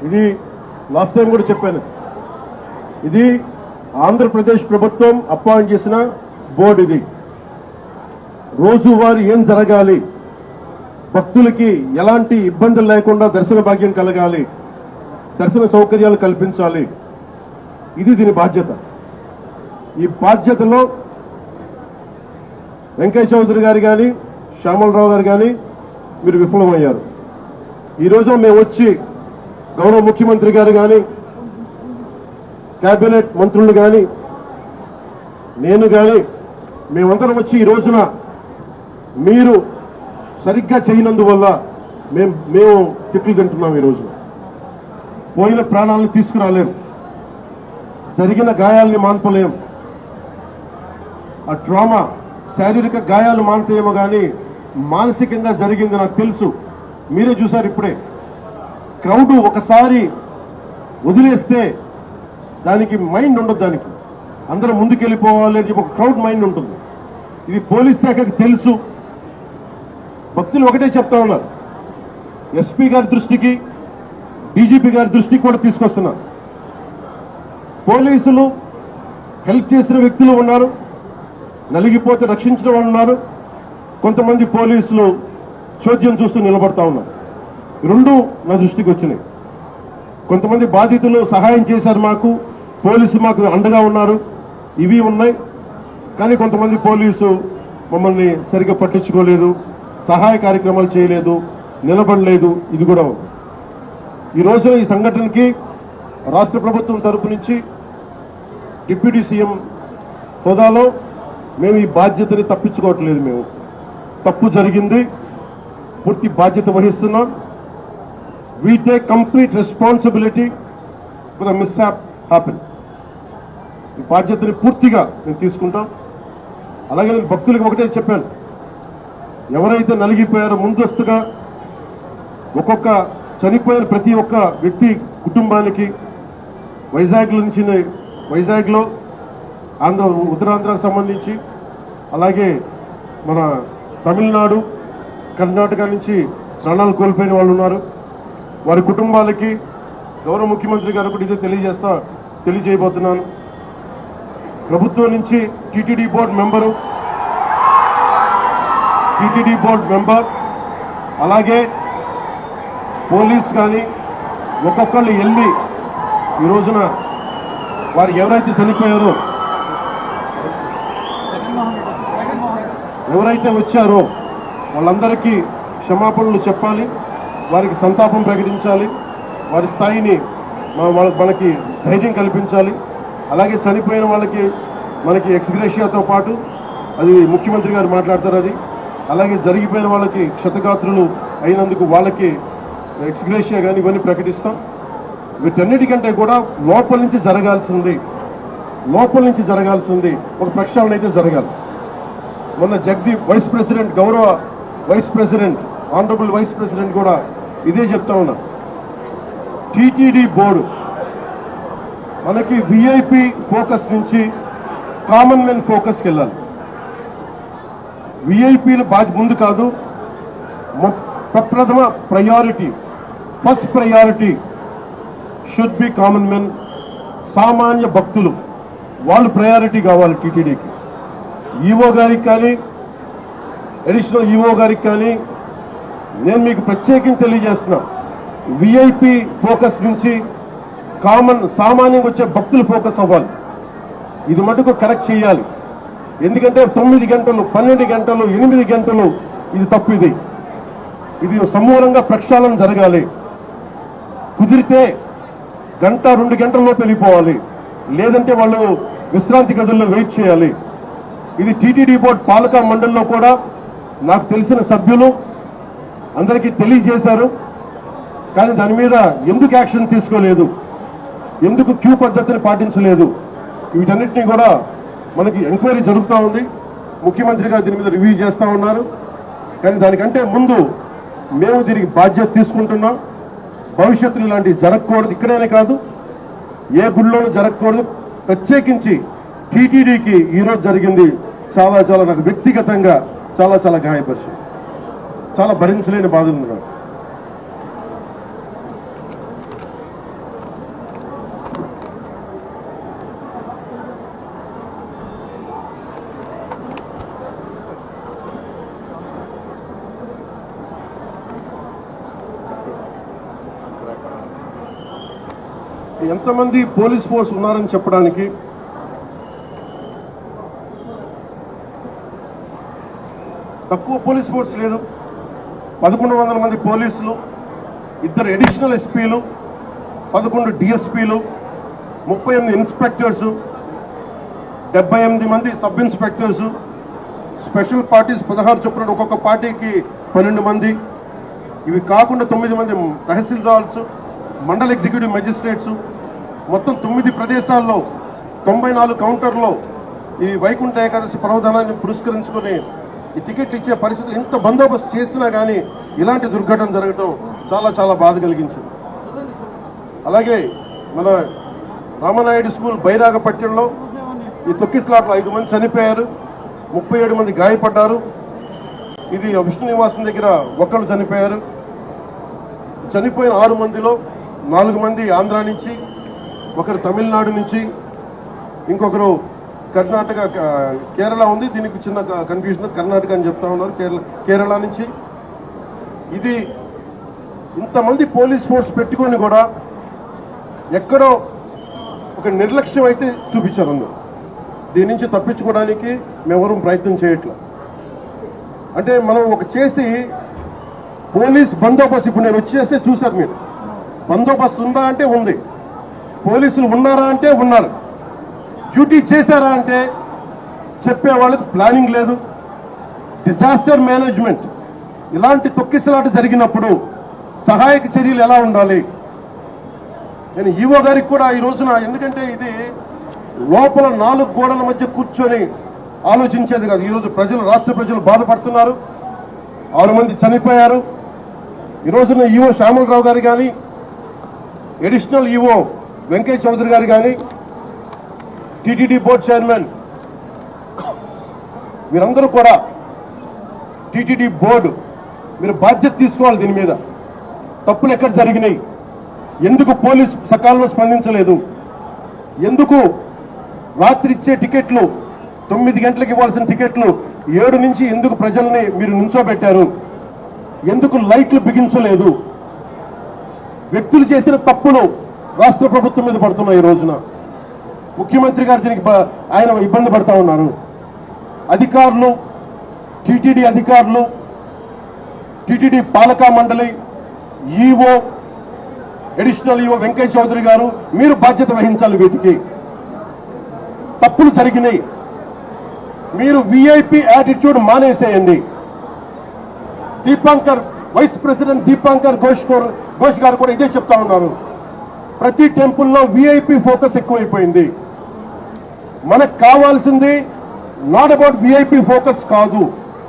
ఇది last time కూడా చెప్పాను, ఇది ఆంధ్రప్రదేశ్ ప్రభుత్వం అపాయింట్ చేసిన బోర్డు. ఇది రోజువారీ ఏం జరగాలి, భక్తులకి ఎలాంటి ఇబ్బందులు లేకుండా దర్శన భాగ్యం కలగాలి, దర్శన సౌకర్యాలు కల్పించాలి, ఇది దీని బాధ్యత. ఈ బాధ్యతలో వెంకయ్య చౌదరి గారు కానీ శ్యామలరావు గారు కానీ మీరు విఫలమయ్యారు. ఈరోజు మేము వచ్చి గౌరవ ముఖ్యమంత్రి గారు కానీ కేబినెట్ మంత్రులు కానీ నేను కానీ మేమందరం వచ్చి ఈ రోజున మీరు సరిగ్గా చేయనందువల్ల మేము తిట్లు తింటున్నాం. ఈ రోజు పోయిన ప్రాణాలను తీసుకురాలేం, జరిగిన గాయాలని మాన్పలేం. ఆ ట్రామా శారీరక గాయాలు మానుతాయేమో కానీ మానసికంగా జరిగింది నాకు తెలుసు. మీరే చూసారు ఇప్పుడే. క్రౌడ్ ఒకసారి వదిలేస్తే దానికి మైండ్ ఉండదు, దానికి అందరూ ముందుకెళ్ళిపోవాలి అని చెప్పి ఒక క్రౌడ్ మైండ్ ఉంటుంది. ఇది పోలీస్ శాఖకి తెలుసు. భక్తులు ఒకటే చెప్తా ఉన్నారు, ఎస్పీ గారి దృష్టికి డీజీపీ గారి దృష్టికి కూడా తీసుకొస్తున్నారు. పోలీసులు హెల్ప్ చేసిన వ్యక్తులు ఉన్నారు, నలిగిపోతే రక్షించిన వాళ్ళు ఉన్నారు, కొంతమంది పోలీసులు చోద్యం చూస్తూ నిలబడతా ఉన్నారు. రెండు నా దృష్టికి వచ్చినాయి. కొంతమంది బాధితులు సహాయం చేశారు, పోలీసు మాకు అండగా ఉన్నారు, ఇవి ఉన్నాయి. కానీ కొంతమంది పోలీసు మమ్మల్ని సరిగ్గా పట్టించుకోలేదు, సహాయ కార్యక్రమాలు చేయలేదు, నిలబడలేదు. ఇది కూడా ఉంది. ఈరోజు ఈ సంఘటనకి రాష్ట్ర ప్రభుత్వం తరపు నుంచి డిప్యూటీ సీఎం హోదాలో మేము ఈ బాధ్యతని తప్పించుకోవట్లేదు. మేము తప్పు జరిగింది, పూర్తి బాధ్యత వహిస్తున్నాం. We take complete responsibility for the mishap happen. ఈ బాధ్యతని పూర్తిగా మేము తీసుకుంటాం. అలాగే నేను భక్తులకు ఒకటే చెప్పాను, ఎవరైతే నలిగిపోయారో ముందస్తుగా ఒక్కొక్క చనిపోయిన ప్రతి ఒక్క వ్యక్తి కుటుంబానికి వైజాగ్లో ఉత్తరాంధ్రకు సంబంధించి, అలాగే మన తమిళనాడు కర్ణాటక నుంచి ప్రాణాలు కోల్పోయిన వాళ్ళు ఉన్నారు. వారి కుటుంబాలకి గౌరవ ముఖ్యమంత్రి గారు కూడా ఇదే తెలియజేయబోతున్నాను. ప్రభుత్వం నుంచి టీటీడీ బోర్డు మెంబర్ అలాగే పోలీస్ కానీ ఒక్కొక్కళ్ళు వెళ్ళి ఈ రోజున వారు ఎవరైతే చనిపోయారో, ఎవరైతే వచ్చారో వాళ్ళందరికీ క్షమాపణలు చెప్పాలి, వారికి సంతాపం ప్రకటించాలి, వారి స్థాయిని మనకి ధైర్యం కల్పించాలి. అలాగే చనిపోయిన వాళ్ళకి మనకి ఎక్స్గ్రేషియాతో పాటు అది ముఖ్యమంత్రి గారు మాట్లాడతారు. అది అలాగే జరిగిపోయిన వాళ్ళకి క్షతగాత్రులు అయినందుకు వాళ్ళకి ఎక్స్గ్రేషియా కానీ ఇవన్నీ ప్రకటిస్తాం. వీటన్నిటికంటే కూడా లోపల నుంచి జరగాల్సింది ఒక ప్రక్షాళన అయితే జరగాలి. మొన్న జగదీప్ గౌరవ vice president honourable vice president కూడా ఇదే చెప్తా ఉన్నా. టీటీడీ బోర్డు మనకి విఐపి ఫోకస్ నుంచి కామన్ మెన్ ఫోకస్కి వెళ్ళాలి. విఐపీలు ముందు కాదు, ప్రప్రథమ priority, first priority should be common men. సామాన్య భక్తులు వాళ్ళు ప్రయారిటీ కావాలి టీటీడీకి. ఈఓ గారికి కానీ అడిషనల్ ఈఓ గారికి కానీ నేను మీకు ప్రత్యేకించి తెలియజేస్తున్నా, విఐపి ఫోకస్ నుంచి సామాన్యంగా వచ్చే భక్తులు ఫోకస్ అవ్వాలి. ఇది మటుకు కరెక్ట్ చేయాలి. ఎందుకంటే 9 గంటలు 12 గంటలు 8 గంటలు ఇది తప్పు. ఇది సమూలంగా ప్రక్షాళన జరగాలి. కుదిరితే 1-2 గంటల్లో వెళ్ళిపోవాలి, లేదంటే వాళ్ళు విశ్రాంతి గదుల్లో వెయిట్ చేయాలి. ఇది టీటీడీ బోర్డు పాలక మండలిలో కూడా నాకు తెలిసిన సభ్యులు అందరికీ తెలియజేశారు. కానీ దాని మీద ఎందుకు యాక్షన్ తీసుకోలేదు, ఎందుకు క్యూ పద్ధతిని పాటించలేదు, వీటన్నిటినీ కూడా మనకి ఎంక్వైరీ జరుగుతూ ఉంది. ముఖ్యమంత్రి గారు దీని మీద రివ్యూ చేస్తూ ఉన్నారు. కానీ దానికంటే ముందు మేము దీనికి బాధ్యత తీసుకుంటున్నాం. భవిష్యత్తులో ఇలాంటివి జరగకూడదు, ఇక్కడైనా కాదు ఏ గుళ్ళోనూ జరగకూడదు. ప్రత్యేకించి టీటీడీకి ఈరోజు జరిగింది చాలా నాకు వ్యక్తిగతంగా చాలా గాయపరిచింది. చాలా భరించలేని బాధలు ఉంది నాకు. ఎంతమంది పోలీస్ ఫోర్స్ ఉన్నారని చెప్పడానికి తక్కువ పోలీస్ ఫోర్స్ లేదు. 1100 మంది పోలీసులు, 2 అడిషనల్ ఎస్పీలు, 11 డిఎస్పీలు, 38 ఇన్స్పెక్టర్స్, 78 మంది సబ్ ఇన్స్పెక్టర్స్, స్పెషల్ పార్టీస్ 16 చొప్పున ఒక్కొక్క పార్టీకి 12 మంది, ఇవి కాకుండా 9 మంది తహసీల్దార్స్, మండల ఎగ్జిక్యూటివ్ మెజిస్ట్రేట్స్, మొత్తం 9 ప్రదేశాల్లో 94 కౌంటర్లో ఈ వైకుంఠ ఏకాదశి పర్వదినాన్ని పురస్కరించుకొని ఈ టికెట్ ఇచ్చే పరిస్థితులు ఇంత బందోబస్తు చేసినా కానీ ఇలాంటి దుర్ఘటన జరగడం చాలా చాలా బాధ కలిగించింది. అలాగే మన రామనాయుడు స్కూల్ బైరాగపట్నంలో ఈ తొక్కిసలాట్లో 5 మంది చనిపోయారు, 37 మంది గాయపడ్డారు. ఇది విష్ణు నివాసం దగ్గర ఒకళ్ళు చనిపోయారు. చనిపోయిన 6 మందిలో 4 మంది ఆంధ్ర నుంచి, ఒకరు తమిళనాడు నుంచి, ఇంకొకరు కర్ణాటక, కేరళ ఉంది. దీనికి చిన్న కన్ఫ్యూజన్, కర్ణాటక అని చెప్తా ఉన్నారు, కేరళ నుంచి. ఇది ఇంతమంది పోలీస్ ఫోర్స్ పెట్టుకొని కూడా ఎక్కడో ఒక నిర్లక్ష్యం అయితే చూపించారు అందరూ. దీని నుంచి తప్పించుకోవడానికి మేమెవరూ ప్రయత్నం చేయట్లా. అంటే మనం ఒక చేసి పోలీస్ బందోబస్తు, ఇప్పుడు నేను వచ్చేస్తే చూశారు మీరు, బందోబస్తు ఉందా అంటే ఉంది, పోలీసులు ఉన్నారా అంటే ఉన్నారు, డ్యూటీ చేశారా అంటే చెప్పే వాళ్ళకి ప్లానింగ్ లేదు. డిజాస్టర్ మేనేజ్మెంట్, ఇలాంటి తొక్కిసలాట జరిగినప్పుడు సహాయక చర్యలు ఎలా ఉండాలి. నేను ఈవో గారికి కూడా ఈ రోజున, ఎందుకంటే ఇది లోపల 4 గోడల మధ్య కూర్చొని ఆలోచించేది కాదు. ఈరోజు ప్రజలు, రాష్ట్ర ప్రజలు బాధపడుతున్నారు. 6 మంది చనిపోయారు. ఈ రోజున ఈవో శ్యామలరావు గారు కానీ, అడిషనల్ ఈవో వెంకయ్య చౌదరి గారు కానీ, టీటీడీ బోర్డు చైర్మన్, మీరందరూ కూడా టీటీడీ బోర్డు మీరు బాధ్యత తీసుకోవాలి. దీని మీద తప్పులు ఎక్కడ జరిగినాయి, ఎందుకు పోలీస్ సకాలంలో స్పందించలేదు, ఎందుకు రాత్రి ఇచ్చే టికెట్లు 9 గంటలకు ఇవ్వాల్సిన టికెట్లు 7 నుంచి ఎందుకు ప్రజల్ని మీరు నుంచోబెట్టారు, ఎందుకు లైట్లు బిగించలేదు. వ్యక్తులు చేసిన తప్పులు రాష్ట్ర ప్రభుత్వం మీద పడుతున్నాయి. ఈ రోజున ముఖ్యమంత్రి గారు దీనికి ఆయన ఇబ్బంది పడతా ఉన్నారు. అధికారులు, టీటీడీ అధికారులు, టీటీడీ పాలకా మండలి, EO, additional EO Venkaiah Chowdary గారు, మీరు బాధ్యత వహించాలి. వీటికి తప్పులు జరిగినాయి. మీరు విఐపి యాటిట్యూడ్ మానేసేయండి. దీపాంకర్, వైస్ ప్రెసిడెంట్ దీపాంకర్ ఘోష్ గారు కూడా ఇదే చెప్తా ఉన్నారు. ప్రతి టెంపుల్లో విఐపి ఫోకస్ ఎక్కువైపోయింది. మనకు కావాల్సింది నాట్ అబౌట్ విఐపి ఫోకస్ కాదు,